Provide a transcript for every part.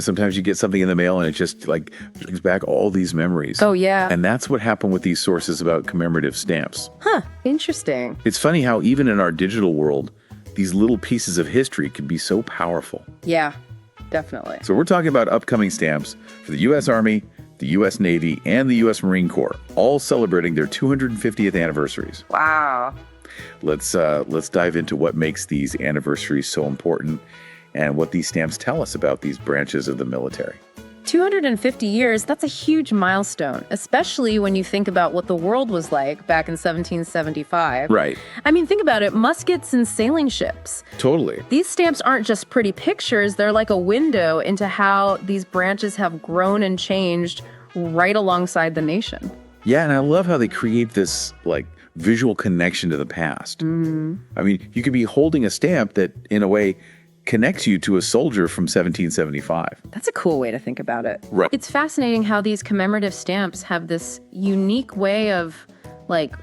sometimes you get something in the mail and it just like brings back all these memories. Oh, yeah. And that's what happened with these sources about commemorative stamps. Huh. Interesting. It's funny how even in our digital world, these little pieces of history can be so powerful. Yeah, definitely. So we're talking about upcoming stamps for the U.S. Army, the U.S. Navy, and the U.S. Marine Corps, all celebrating their 250th anniversaries. Wow. Let's dive into what makes these anniversaries so important and what these stamps tell us about these branches of the military. 250 years, that's a huge milestone, especially when you think about what the world was like back in 1775. Right. I mean, think about it, muskets and sailing ships. Totally. These stamps aren't just pretty pictures, they're like a window into how these branches have grown and changed right alongside the nation. Yeah, and I love how they create this, like, visual connection to the past. Mm. I mean, you could be holding a stamp that, in a way, connects you to a soldier from 1775. That's a cool way to think about it. Right. It's fascinating how these commemorative stamps have this unique way of, like,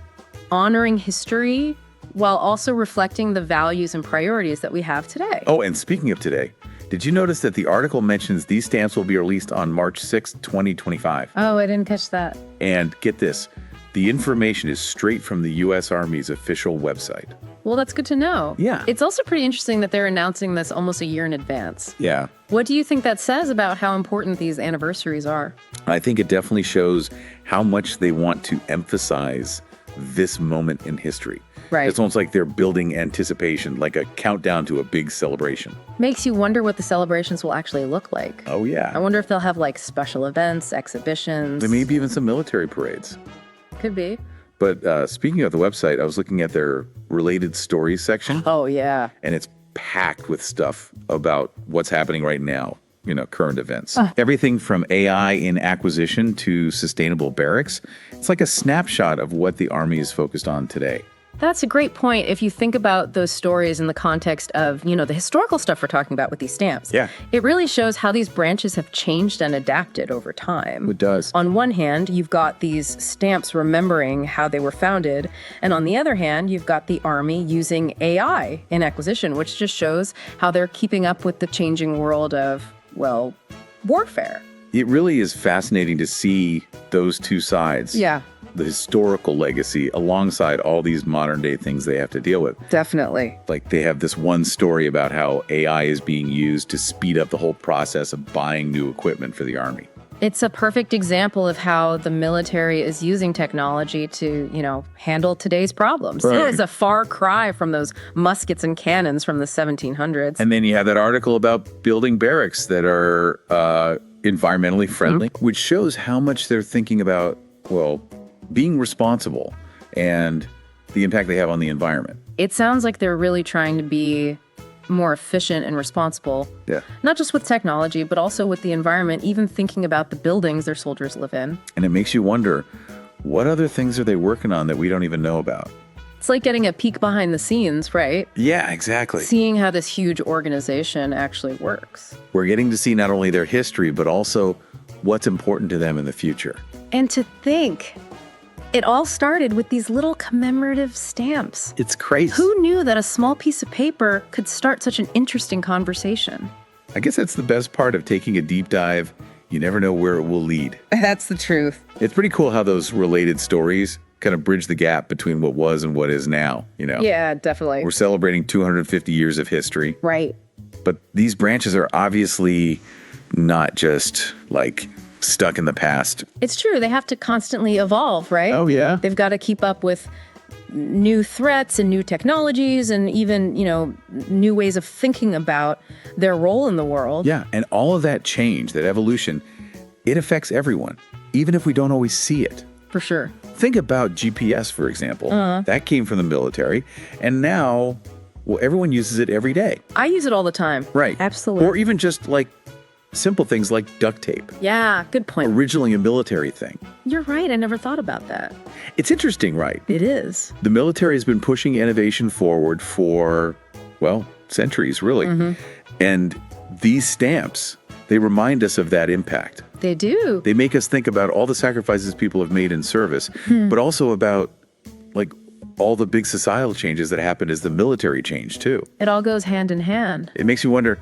honoring history while also reflecting the values and priorities that we have today. Oh, and speaking of today, did you notice that the article mentions these stamps will be released on March 6th, 2025? Oh, I didn't catch that. And get this, the information is straight from the U.S. Army's official website. Well, that's good to know. Yeah. It's also pretty interesting that they're announcing this almost a year in advance. Yeah. What do you think that says about how important these anniversaries are? I think it definitely shows how much they want to emphasize this moment in history. Right. It's almost like they're building anticipation, like a countdown to a big celebration. Makes you wonder what the celebrations will actually look like. Oh, yeah. I wonder if they'll have, like, special events, exhibitions. There may be even some military parades. Could be. But speaking of the website, I was looking at their related stories section. Oh, yeah. And it's packed with stuff about what's happening right now, current events. Everything from AI in acquisition to sustainable barracks. It's like a snapshot of what the Army is focused on today. That's a great point if you think about those stories in the context of, the historical stuff we're talking about with these stamps. Yeah. It really shows how these branches have changed and adapted over time. It does. On one hand, you've got these stamps remembering how they were founded, and on the other hand, you've got the Army using AI in acquisition, which just shows how they're keeping up with the changing world of, well, warfare. It really is fascinating to see those two sides. Yeah. The historical legacy alongside all these modern day things they have to deal with. Definitely. Like they have this one story about how AI is being used to speed up the whole process of buying new equipment for the Army. It's a perfect example of how the military is using technology to, handle today's problems. Right. It is a far cry from those muskets and cannons from the 1700s. And then you have that article about building barracks that are environmentally friendly, which shows how much they're thinking about, being responsible and the impact they have on the environment. It sounds like they're really trying to be more efficient and responsible. Yeah. Not just with technology, but also with the environment, even thinking about the buildings their soldiers live in. And it makes you wonder, what other things are they working on that we don't even know about? It's like getting a peek behind the scenes, right? Yeah, exactly. Seeing how this huge organization actually works. We're getting to see not only their history, but also what's important to them in the future. And to think, it all started with these little commemorative stamps. It's crazy. Who knew that a small piece of paper could start such an interesting conversation? I guess that's the best part of taking a deep dive. You never know where it will lead. That's the truth. It's pretty cool how those related stories kind of bridge the gap between what was and what is now, Yeah, definitely. We're celebrating 250 years of history. Right. But these branches are obviously not just like stuck in the past. It's true. They have to constantly evolve, right? Oh, yeah. They've got to keep up with new threats and new technologies and even, new ways of thinking about their role in the world. Yeah. And all of that change, that evolution, it affects everyone, even if we don't always see it. For sure. Think about GPS, for example. That came from the military. And now, everyone uses it every day. I use it all the time. Right. Absolutely. Or even just like simple things like duct tape. Yeah, good point. Originally a military thing. You're right. I never thought about that. It's interesting, right? It is. The military has been pushing innovation forward for, centuries, really. And these stamps, they remind us of that impact. They do. They make us think about all the sacrifices people have made in service, but also about, all the big societal changes that happened as the military changed, too. It all goes hand in hand. It makes you wonder,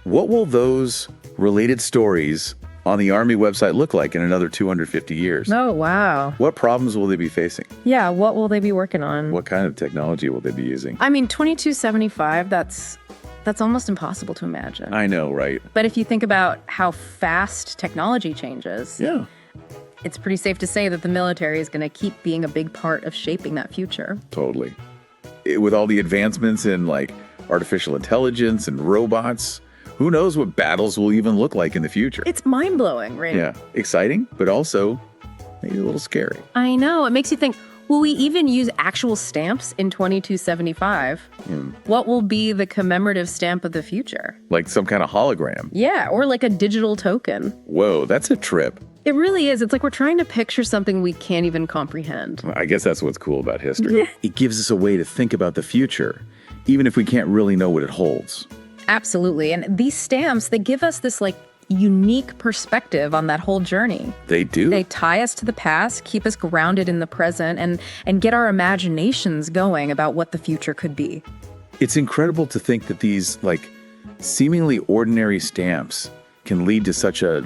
What will those related stories on the Army website look like in another 250 years? Oh, wow. What problems will they be facing? Yeah, what will they be working on? What kind of technology will they be using? I mean, 2275, that's almost impossible to imagine. I know, right? But if you think about how fast technology changes, Yeah. it's pretty safe to say that the military is going to keep being a big part of shaping that future. Totally. With all the advancements in artificial intelligence and robots, who knows what battles will even look like in the future? It's mind-blowing, right? Yeah. Exciting, but also maybe a little scary. I know. It makes you think, will we even use actual stamps in 2275? What will be the commemorative stamp of the future? Like some kind of hologram. Yeah, or like a digital token. Whoa, that's a trip. It really is. It's like we're trying to picture something we can't even comprehend. I guess that's what's cool about history. It gives us a way to think about the future, even if we can't really know what it holds. Absolutely. And these stamps, they give us this unique perspective on that whole journey. They do. They tie us to the past, keep us grounded in the present, and get our imaginations going about what the future could be. It's incredible to think that these seemingly ordinary stamps can lead to such a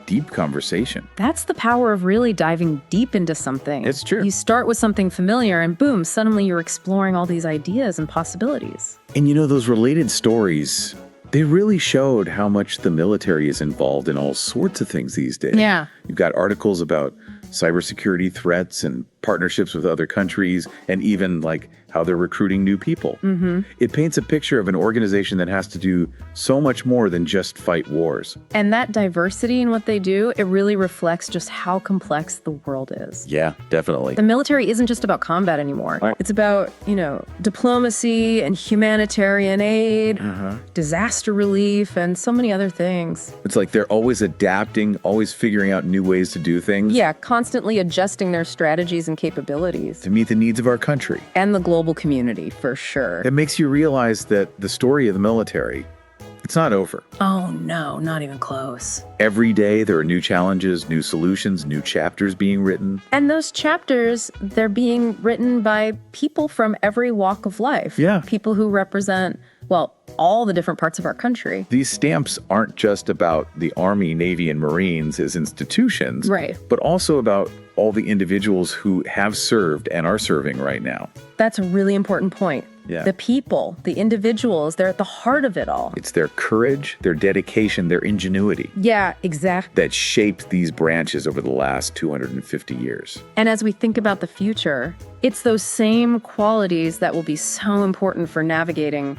deep conversation. That's the power of really diving deep into something. It's true. You start with something familiar and boom, suddenly you're exploring all these ideas and possibilities. And those related stories, they really showed how much the military is involved in all sorts of things these days. Yeah. You've got articles about cybersecurity threats and partnerships with other countries, and even how they're recruiting new people. Mm-hmm. It paints a picture of an organization that has to do so much more than just fight wars. And that diversity in what they do, it really reflects just how complex the world is. Yeah, definitely. The military isn't just about combat anymore. Right. It's about, diplomacy and humanitarian aid, disaster relief, and so many other things. It's like they're always adapting, always figuring out new ways to do things. Yeah, constantly adjusting their strategies and capabilities. To meet the needs of our country. And the global community, for sure. It makes you realize that the story of the military, it's not over. Oh, no, not even close. Every day there are new challenges, new solutions, new chapters being written. And those chapters, they're being written by people from every walk of life. Yeah. People who represent, all the different parts of our country. These stamps aren't just about the Army, Navy, and Marines as institutions, Right. but also about all the individuals who have served and are serving right now. That's a really important point. Yeah. The people, the individuals, they're at the heart of it all. It's their courage, their dedication, their ingenuity Yeah, exactly. that shaped these branches over the last 250 years. And as we think about the future, it's those same qualities that will be so important for navigating,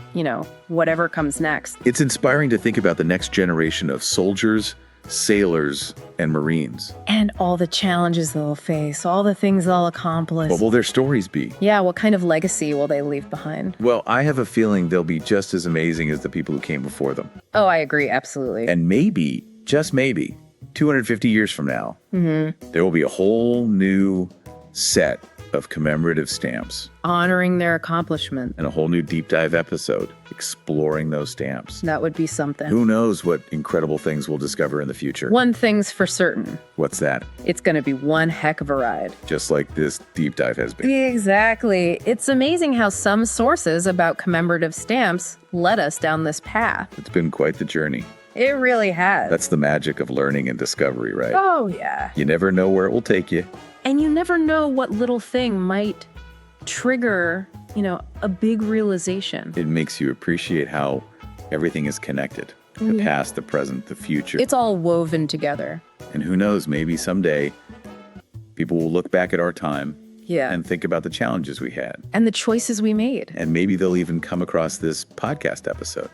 whatever comes next. It's inspiring to think about the next generation of soldiers, sailors, and Marines. And all the challenges they'll face, all the things they'll accomplish. What will their stories be? Yeah, what kind of legacy will they leave behind? Well, I have a feeling they'll be just as amazing as the people who came before them. Oh, I agree, absolutely. And maybe, just maybe, 250 years from now, there will be a whole new set of commemorative stamps Honoring their accomplishment. and a whole new deep dive episode exploring those stamps. That would be something. Who knows what incredible things we'll discover in the future? One thing's for certain. What's that? It's going to be one heck of a ride. Just like this deep dive has been. Exactly. It's amazing how some sources about commemorative stamps led us down this path. It's been quite the journey. It really has. That's the magic of learning and discovery, right? Oh, yeah. You never know where it will take you. And you never know what little thing might trigger, a big realization. It makes you appreciate how everything is connected. The past, the present, the future. It's all woven together. And who knows, maybe someday people will look back at our time Yeah. and think about the challenges we had. And the choices we made. And maybe they'll even come across this podcast episode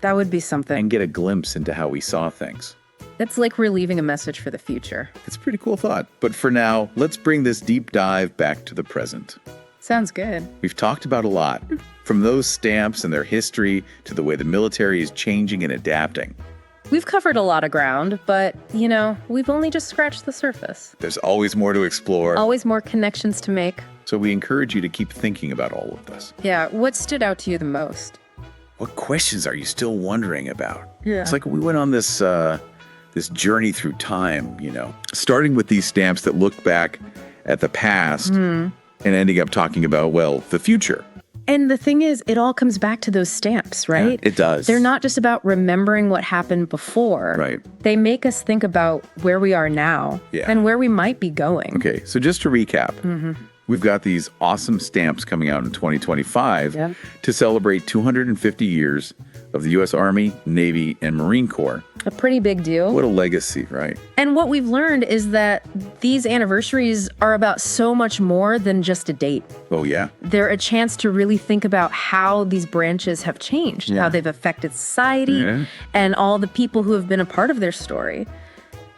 That would be something. and get a glimpse into how we saw things. It's like we're leaving a message for the future. It's a pretty cool thought. But for now, let's bring this deep dive back to the present. Sounds good. We've talked about a lot, from those stamps and their history to the way the military is changing and adapting. We've covered a lot of ground, but, we've only just scratched the surface. There's always more to explore, Always more connections to make. so we encourage you to keep thinking about all of this. Yeah, what stood out to you the most? What questions are you still wondering about? Yeah. It's like we went on this journey through time, starting with these stamps that look back at the past and ending up talking about, the future. And the thing is, it all comes back to those stamps, right? it does. They're not just about remembering what happened before. Right. They make us think about where we are now and where we might be going. Okay, so just to recap, we've got these awesome stamps coming out in 2025 to celebrate 250 years of the U.S. Army, Navy, and Marine Corps. A pretty big deal. What a legacy, right? And what we've learned is that these anniversaries are about so much more than just a date. Oh, yeah. They're a chance to really think about how these branches have changed, how they've affected society, and all the people who have been a part of their story.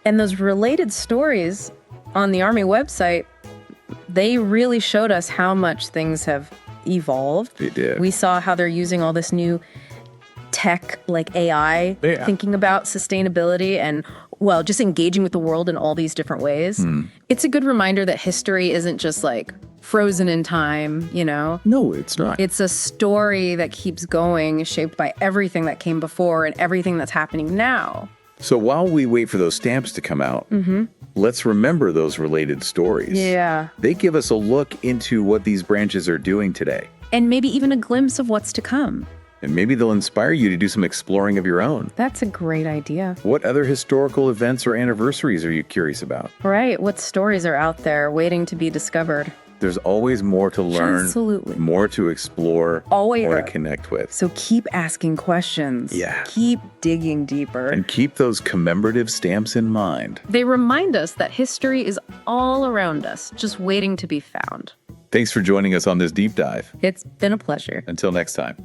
And those related stories on the Army website, they really showed us how much things have evolved. They did. We saw how they're using all this new tech like AI, thinking about sustainability and, well, just engaging with the world in all these different ways. It's a good reminder that history isn't just like frozen in time, you know? No, it's not. It's a story that keeps going, shaped by everything that came before and everything that's happening now. So while we wait for those stamps to come out, let's remember those related stories. Yeah. They give us a look into what these branches are doing today. And maybe even a glimpse of what's to come. And maybe they'll inspire you to do some exploring of your own. That's a great idea. What other historical events or anniversaries are you curious about? Right. What stories are out there waiting to be discovered? There's always more to learn, Absolutely. more to explore, Always. more to connect with. So keep asking questions. Yeah. Keep digging deeper. And keep those commemorative stamps in mind. They remind us that history is all around us, just waiting to be found. Thanks for joining us on this deep dive. It's been a pleasure. Until next time.